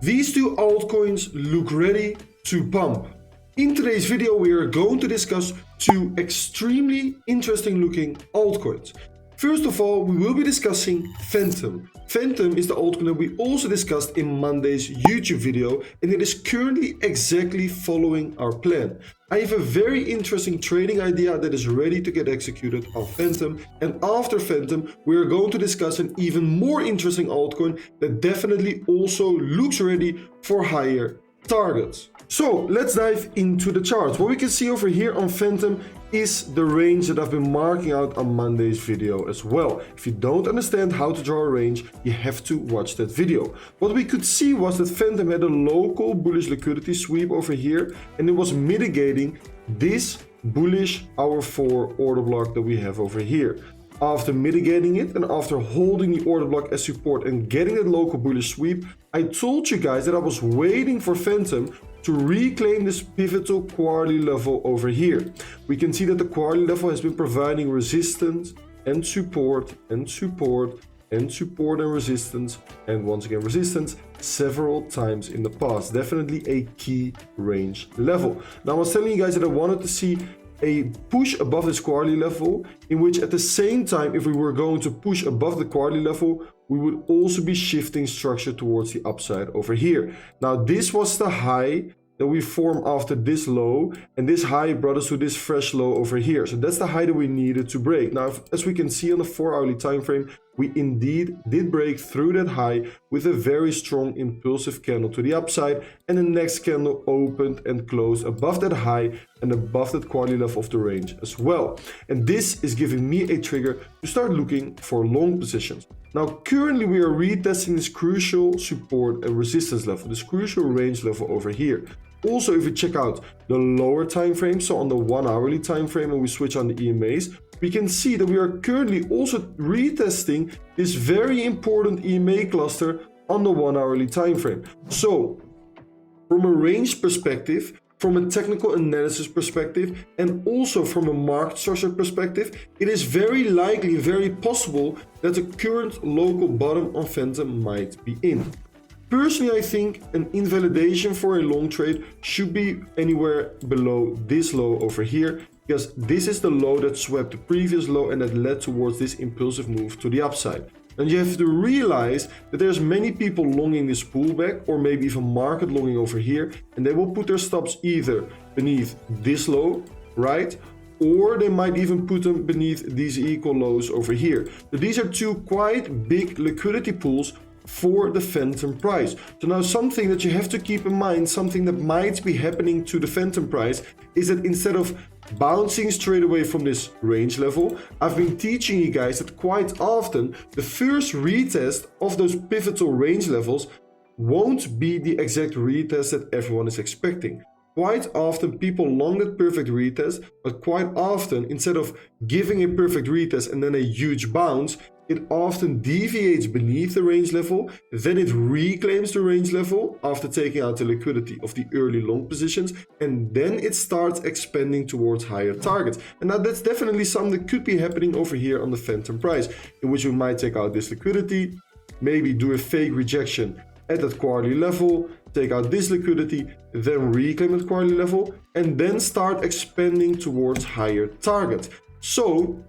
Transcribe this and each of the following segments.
These two altcoins look ready to pump. In today's video, we are going to discuss two extremely interesting looking altcoins. First of all, we will be discussing Fantom. Fantom is the altcoin that we also discussed in Monday's YouTube video, and it is currently exactly following our plan. I have a very interesting trading idea that is ready to get executed on Fantom, and after Fantom, we are going to discuss an even more interesting altcoin that definitely also looks ready for higher targets. So let's dive into the charts. What we can see over here on Fantom is the range that I've been marking out on Monday's video as well. If you don't understand how to draw a range, you have to watch that video. What we could see was that Fantom had a local bullish liquidity sweep over here, and it was mitigating this bullish hour 4 order block that we have over here. After mitigating it and after holding the order block as support and getting that local bullish sweep, I told you guys that I was waiting for Fantom to reclaim this pivotal quarterly level over here. We can see that the quarterly level has been providing resistance and support and support and support and resistance, and once again resistance several times in the past. Definitely a key range level. Now I was telling you guys that I wanted to see a push above this quarterly level, in which at the same time, if we were going to push above the quarterly level, we would also be shifting structure towards the upside over here. Now this was the high that we formed after this low, and this high brought us to this fresh low over here. So that's the high that we needed to break. Now, as we can see on the 4-hourly time frame, we indeed did break through that high with a very strong impulsive candle to the upside, and the next candle opened and closed above that high and above that quarterly level of the range as well. And this is giving me a trigger to start looking for long positions. Now, currently we are retesting this crucial support and resistance level, this crucial range level over here. Also, if we check out the lower time frame, so on the 1-hourly time frame, and we switch on the EMAs, we can see that we are currently also retesting this very important EMA cluster on the 1-hourly time frame. So from a range perspective, from a technical analysis perspective, and also from a market structure perspective, it is very likely, very possible that the current local bottom on Fantom might be in. Personally, I think an invalidation for a long trade should be anywhere below this low over here, because this is the low that swept the previous low and that led towards this impulsive move to the upside. And you have to realize that there's many people longing this pullback, or maybe even market longing over here, and they will put their stops either beneath this low, right? Or they might even put them beneath these equal lows over here. So these are two quite big liquidity pools for the Fantom price. So now something that you have to keep in mind, something that might be happening to the Fantom price, is that instead of bouncing straight away from this range level, I've been teaching you guys that quite often the first retest of those pivotal range levels won't be the exact retest that everyone is expecting. Quite often people long that perfect retest, but quite often instead of giving a perfect retest and then a huge bounce, it often deviates beneath the range level, then it reclaims the range level after taking out the liquidity of the early long positions, and then it starts expanding towards higher targets. And now that's definitely something that could be happening over here on the Fantom price, in which we might take out this liquidity, maybe do a fake rejection at that quarterly level, take out this liquidity, then reclaim that quarterly level, and then start expanding towards higher targets. So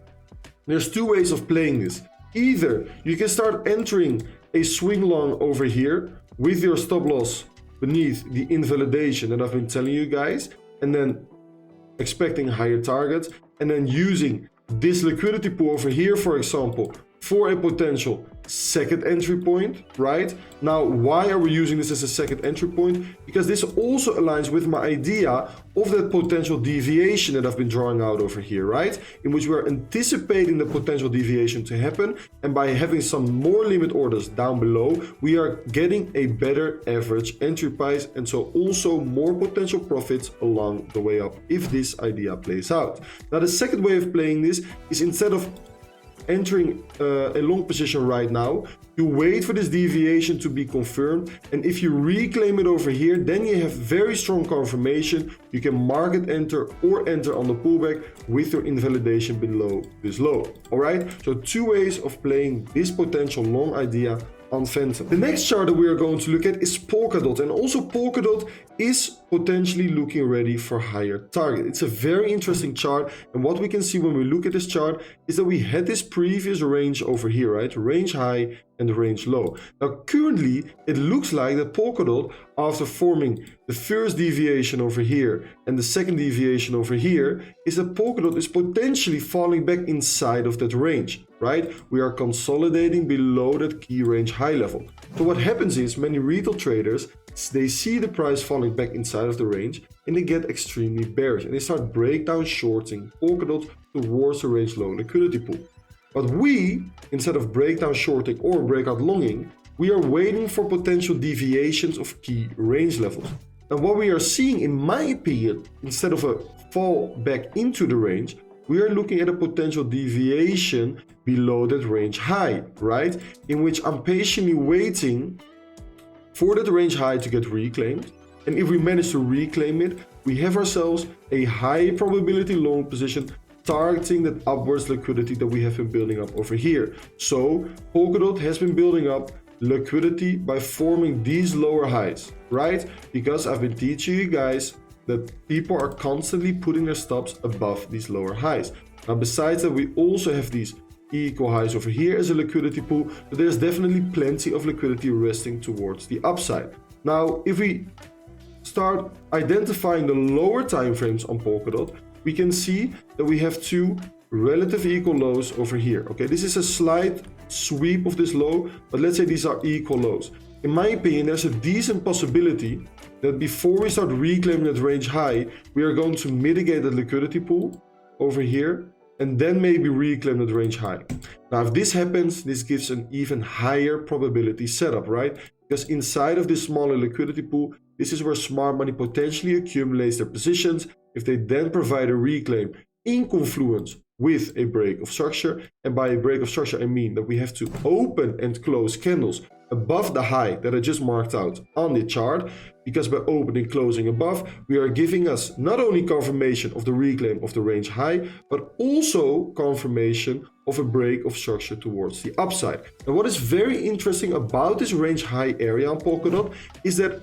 there's two ways of playing this. Either you can start entering a swing long over here with your stop loss beneath the invalidation that I've been telling you guys, and then expecting higher targets, and then using this liquidity pool over here, for example, for a potential second entry point, right? Now, why are we using this as a second entry point? Because this also aligns with my idea of that potential deviation that I've been drawing out over here, right? In which we're anticipating the potential deviation to happen, and by having some more limit orders down below, we are getting a better average entry price, and so also more potential profits along the way up if this idea plays out. Now, the second way of playing this is, instead of entering a long position right now, you wait for this deviation to be confirmed, and if you reclaim it over here, then you have very strong confirmation. You can market enter or enter on the pullback with your invalidation below this low. All right, so two ways of playing this potential long idea on Fantom. The next chart that we are going to look at is Polkadot, and also Polkadot is potentially looking ready for higher target. It's a very interesting chart, and what we can see when we look at this chart is that we had this previous range over here, right? Range high and the range low. Now currently it looks like that Polkadot, after forming the first deviation over here and the second deviation over here, is that Polkadot is potentially falling back inside of that range, right? We are consolidating below that key range high level. So what happens is many retail traders, they see the price falling back inside of the range and they get extremely bearish and they start breakdown shorting Polkadot towards the range low liquidity pool. But we, instead of breakdown shorting or breakout longing, we are waiting for potential deviations of key range levels. And what we are seeing, in my opinion, instead of a fall back into the range, we are looking at a potential deviation below that range high, right? In which I'm patiently waiting for that range high to get reclaimed. And if we manage to reclaim it, we have ourselves a high probability long position targeting that upwards liquidity that we have been building up over here. So Polkadot has been building up liquidity by forming these lower highs, right? Because I've been teaching you guys that people are constantly putting their stops above these lower highs. Now besides that, we also have these equal highs over here as a liquidity pool, but there's definitely plenty of liquidity resting towards the upside. Now if we start identifying the lower time frames on Polkadot, we can see that we have two relative equal lows over here. Okay, this is a slight sweep of this low, but let's say these are equal lows. In my opinion, there's a decent possibility that before we start reclaiming that range high, we are going to mitigate the liquidity pool over here and then maybe reclaim that range high. Now, if this happens, this gives an even higher probability setup, right? Because inside of this smaller liquidity pool, this is where smart money potentially accumulates their positions. If they then provide a reclaim in confluence with a break of structure, and by a break of structure I mean that we have to open and close candles above the high that I just marked out on the chart, because by opening closing above, we are giving us not only confirmation of the reclaim of the range high, but also confirmation of a break of structure towards the upside. And what is very interesting about this range high area on Polkadot is that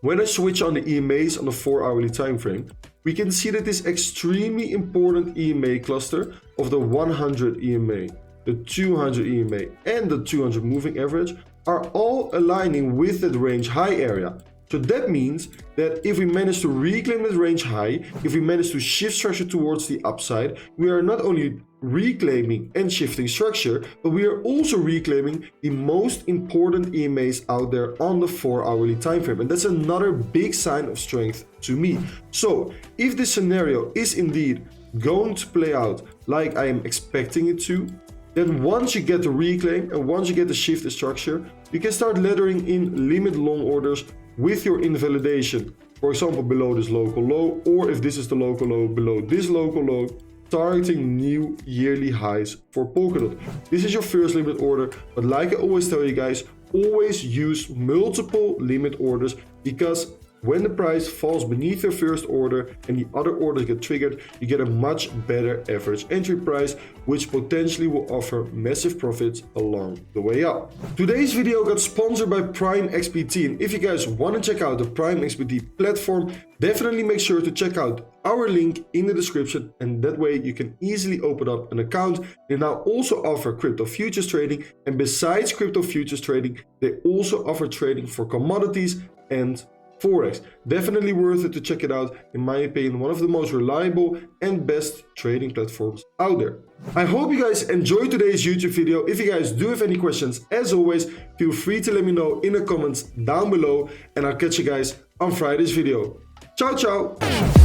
when I switch on the EMAs on the 4-hourly time frame, we can see that this extremely important EMA cluster of the 100 EMA, the 200 EMA, and the 200 moving average are all aligning with that range high area. So that means that if we manage to reclaim that range high, if we manage to shift structure towards the upside, we are not only reclaiming and shifting structure, but we are also reclaiming the most important EMAs out there on the 4-hourly time frame. And that's another big sign of strength to me. So if this scenario is indeed going to play out like I am expecting it to, then once you get the reclaim and once you get the shift structure, you can start laddering in limit long orders with your invalidation. For example, below this local low, or if this is the local low, below this local low, targeting new yearly highs for Polkadot. This is your first limit order, but like I always tell you guys, always use multiple limit orders, because when the price falls beneath your first order and the other orders get triggered, you get a much better average entry price, which potentially will offer massive profits along the way up. Today's video got sponsored by Prime XBT, and if you guys want to check out the Prime XBT platform, definitely make sure to check out our link in the description, and that way you can easily open up an account. They now also offer crypto futures trading, and besides crypto futures trading, they also offer trading for commodities and Forex. Definitely worth it to check it out. In my opinion, one of the most reliable and best trading platforms out there. I hope you guys enjoyed today's YouTube video. If you guys do have any questions, as always, feel free to let me know in the comments down below, and I'll catch you guys on Friday's video. Ciao, ciao!